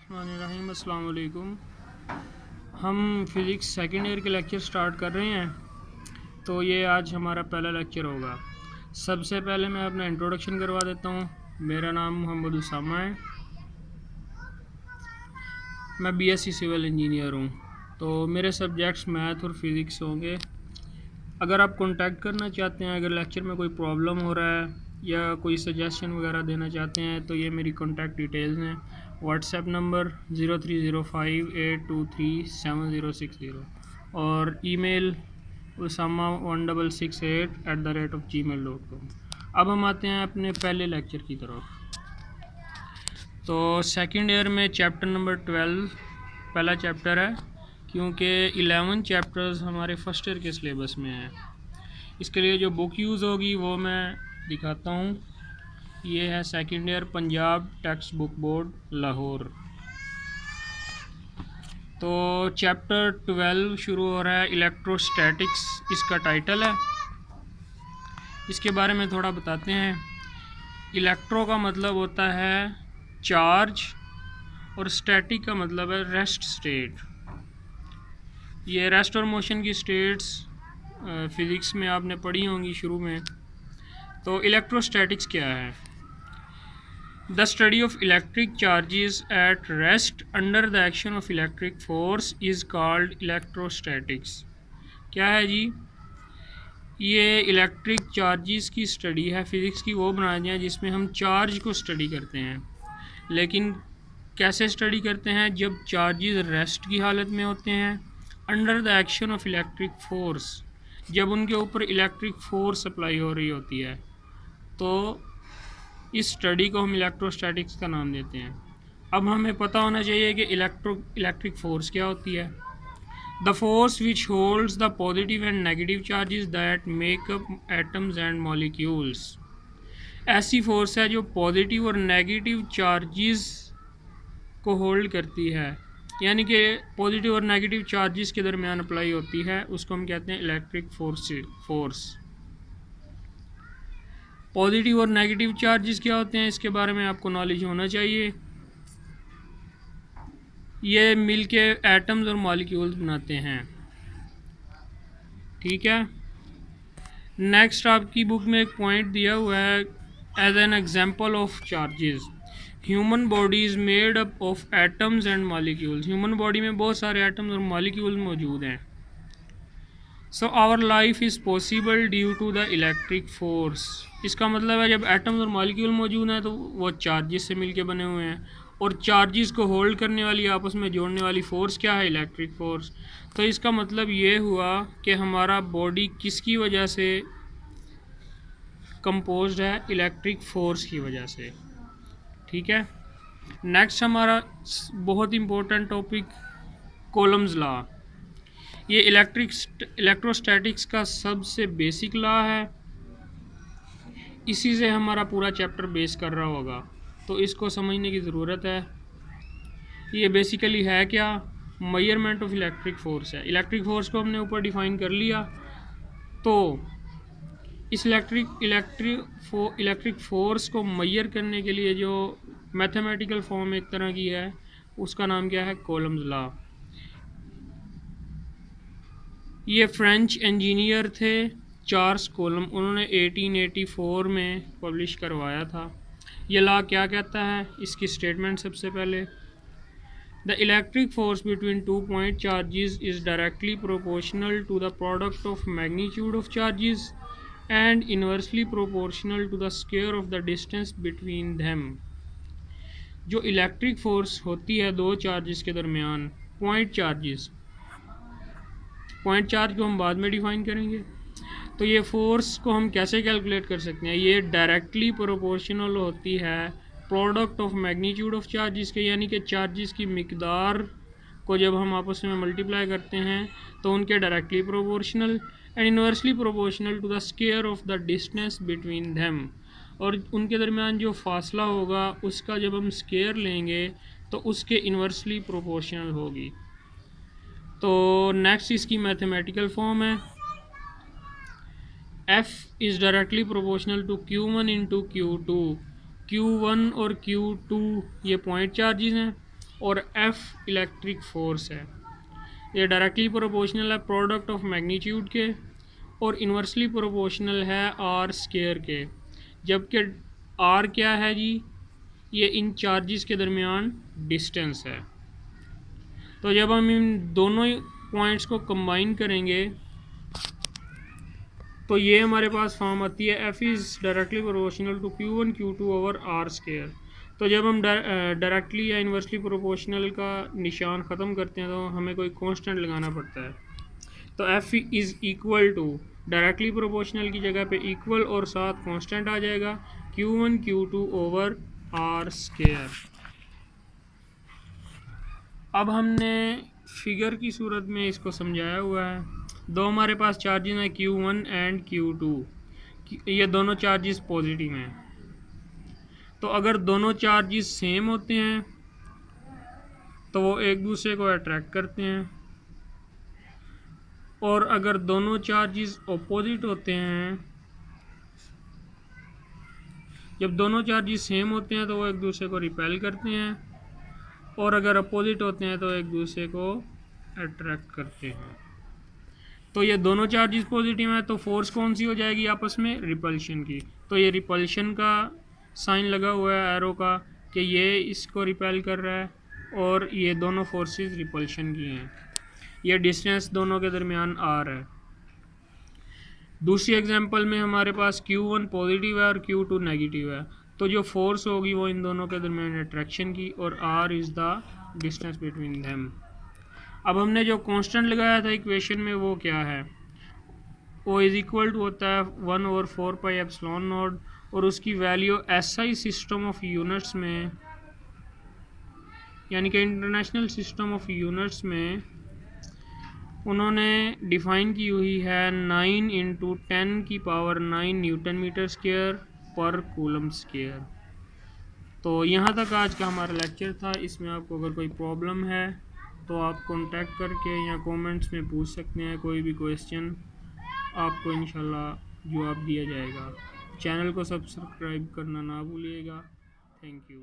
बिस्मिल्लाहिर्रहमानिर्रहीम। अस्सलाम वालेकुम। हम फ़िज़िक्स सेकेंड ईयर के लेक्चर स्टार्ट कर रहे हैं। तो ये आज हमारा पहला लेक्चर होगा। सबसे पहले मैं अपना इंट्रोडक्शन करवा देता हूँ। मेरा नाम मोहम्मद उसामा है। मैं बीएससी सिविल इंजीनियर हूँ। तो मेरे सब्जेक्ट्स मैथ और फिज़िक्स होंगे। अगर आप कांटेक्ट करना चाहते हैं, अगर लेक्चर में कोई प्रॉब्लम हो रहा है या कोई सजेशन वगैरह देना चाहते हैं, तो ये मेरी कांटेक्ट डिटेल्स हैं। व्हाट्सएप नंबर 030582370060 और ईमेल usama1668@gmail.com। अब हम आते हैं अपने पहले लेक्चर की तरफ। तो सेकंड ईयर में चैप्टर नंबर 12 पहला चैप्टर है, क्योंकि 11 चैप्टर्स हमारे फर्स्ट ईयर के सिलेबस में हैं। इसके लिए जो बुक यूज़ होगी वो मैं दिखाता हूँ। ये है second year Punjab text book board Lahore. तो चैप्टर 12 शुरू हो रहा है, इलेक्ट्रोस्टैटिक्स इसका टाइटल है। इसके बारे में थोड़ा बताते हैं। इलेक्ट्रो का मतलब होता है चार्ज और स्टैटिक का मतलब है रेस्ट स्टेट। ये रेस्ट और मोशन की स्टेट्स फिज़िक्स में आपने पढ़ी होंगी शुरू में। तो इलेक्ट्रोस्टैटिक्स क्या है? The study of electric charges at rest under the action of electric force is called electrostatics. क्या है जी? ये इलेक्ट्रिक चार्जेस की स्टडी है। फिज़िक्स की वो ब्रांच है जिसमें हम चार्ज को स्टडी करते हैं। लेकिन कैसे स्टडी करते हैं? जब चार्जेस रेस्ट की हालत में होते हैं under the action of electric force, जब उनके ऊपर इलेक्ट्रिक फोर्स अप्लाई हो रही होती है, तो इस स्टडी को हम इलेक्ट्रोस्टैटिक्स का नाम देते हैं। अब हमें पता होना चाहिए कि इलेक्ट्रिक फोर्स क्या होती है। The force which holds the positive and negative charges that make up atoms and molecules. ऐसी फोर्स है जो पॉजिटिव और नेगेटिव चार्जेस को होल्ड करती है, यानी कि पॉजिटिव और नेगेटिव चार्जेस के दरमियान अप्लाई होती है, उसको हम कहते हैं इलेक्ट्रिक फोर्स। पॉजिटिव और नेगेटिव चार्जेस क्या होते हैं, इसके बारे में आपको नॉलेज होना चाहिए। ये मिलके एटम्स और मॉलिक्यूल्स बनाते हैं, ठीक है। नेक्स्ट आपकी बुक में एक पॉइंट दिया हुआ है, as an example of charges human body is made up of atoms and molecules. Human body में बहुत सारे एटम्स और मॉलिक्यूल्स मौजूद हैं। So our life is possible due to the electric force. इसका मतलब है जब एटम्स और मॉलिक्यूल मौजूद हैं तो वो चार्जेस से मिलके बने हुए हैं, और चार्जेस को होल्ड करने वाली, आपस में जोड़ने वाली फोर्स क्या है? Electric force. तो इसका मतलब ये हुआ कि हमारा बॉडी किसकी वजह से कंपोज्ड है? इलेक्ट्रिक फोर्स की वजह से, ठीक है। नेक्स्ट हमारा बहुत इम्पोर्टेंट टॉपिक कॉलम्स लॉ। ये इलेक्ट्रोस्टैटिक्स का सबसे बेसिक लॉ है। इसी से हमारा पूरा चैप्टर बेस कर रहा होगा, तो इसको समझने की ज़रूरत है। ये बेसिकली है क्या? मेजरमेंट ऑफ इलेक्ट्रिक फोर्स है। इलेक्ट्रिक फोर्स को हमने ऊपर डिफाइन कर लिया। तो इस इलेक्ट्रिक फोर्स को मेजर करने के लिए जो मैथमेटिकल फॉर्म एक तरह की है, उसका नाम क्या है? Columns law. ये फ्रेंच इंजीनियर थे चार्ल्स कॉलम, उन्होंने 1884 में पब्लिश करवाया था। ये लॉ क्या कहता है? इसकी स्टेटमेंट सबसे पहले, the electric force between two point charges is directly proportional to the product of magnitude of charges and inversely proportional to the square of the distance between them. जो इलेक्ट्रिक फोर्स होती है दो charges के दरमियान, point charge को हम बाद में डिफाइन करेंगे। तो ये फोर्स को हम कैसे कैलकुलेट कर सकते हैं? ये डायरेक्टली प्रोपोर्शनल होती है product of magnitude of charges के, यानी कि चार्जेस की मिकदार को जब हम आपस में मल्टीप्लाई करते हैं तो उनके directly proportional, and inversely proportional to the square of the distance between them. और उनके दरमियान जो फासला होगा उसका जब हम स्क्वायर लेंगे तो उसके इन्वर्सली प्रोपोर्शनल होगी। तो नेक्स्ट इसकी मैथमेटिकल फॉर्म है, F is directly proportional to Q1 into Q2। Q1 और Q2 ये पॉइंट चार्जेस हैं, और F इलेक्ट्रिक फोर्स है। ये डायरेक्टली प्रोपोर्शनल है प्रोडक्ट ऑफ मैग्नीट्यूड के, और इन्वर्सली प्रोपोर्शनल है आर स्केयर के। जबकि आर क्या है जी, ये इन चार्जेस के दरमियान डिस्टेंस है। तो जब हम इन दोनों पॉइंट्स को कंबाइन करेंगे तो ये हमारे पास फॉर्म आती है F is directly proportional to Q1 Q2 over R square. तो जब हम डायरेक्टली या इन्वर्सली प्रोपोर्शनल का निशान ख़त्म करते हैं तो हमें कोई कांस्टेंट लगाना पड़ता है। तो F is equal to directly proportional की जगह पे इक्वल और साथ कांस्टेंट आ जाएगा Q1 Q2 over R square. अब हमने फिगर की सूरत में इसको समझाया हुआ है। दो हमारे पास चार्जेस हैं Q1 एंड Q2, ये दोनों चार्जेस पॉजिटिव हैं। तो अगर दोनों चार्जेस सेम होते हैं तो वो एक दूसरे को अट्रैक्ट करते हैं, और अगर दोनों चार्जेस ऑपोजिट होते हैं, जब दोनों चार्जेस सेम होते हैं तो वो एक दूसरे को रिपेल करते हैं, और अगर अपोजिट होते हैं तो एक दूसरे को अट्रैक्ट करते हैं। तो ये दोनों चार्जेस पॉजिटिव हैं तो फोर्स कौन सी हो जाएगी आपस में, रिपल्शन की। तो ये रिपल्शन का साइन लगा हुआ है एरो का कि ये इसको रिपेल कर रहा है, और ये दोनों फोर्सेस रिपल्शन की हैं। ये डिस्टेंस दोनों के दरमियान आर है। दूसरी एग्जांपल में हमारे पास Q1 पॉजिटिव है और Q2 नेगेटिव है, तो जो फोर्स होगी वो इन दोनों के दरमियान अट्रैक्शन की, और R is the distance between them. अब हमने जो कांस्टेंट लगाया था इक्वेशन में वो क्या है, वो इज़ इक्वल टू होता है 1/4 पाई एप्सिलॉन नॉट, और उसकी value SI system of units में, यानी कि इंटरनेशनल सिस्टम ऑफ यूनिट्स में उन्होंने डिफ़ाइन की हुई है 9 × 10⁹ न्यूटन मीटर स्क्वायर पर कूलम स्क्वायर। तो यहाँ तक आज का हमारा लेक्चर था। इसमें आपको अगर कोई प्रॉब्लम है तो आप कांटेक्ट करके या कमेंट्स में पूछ सकते हैं। कोई भी क्वेश्चन आपको इंशाल्लाह जवाब दिया जाएगा। चैनल को सब्सक्राइब करना ना भूलिएगा। Thank you.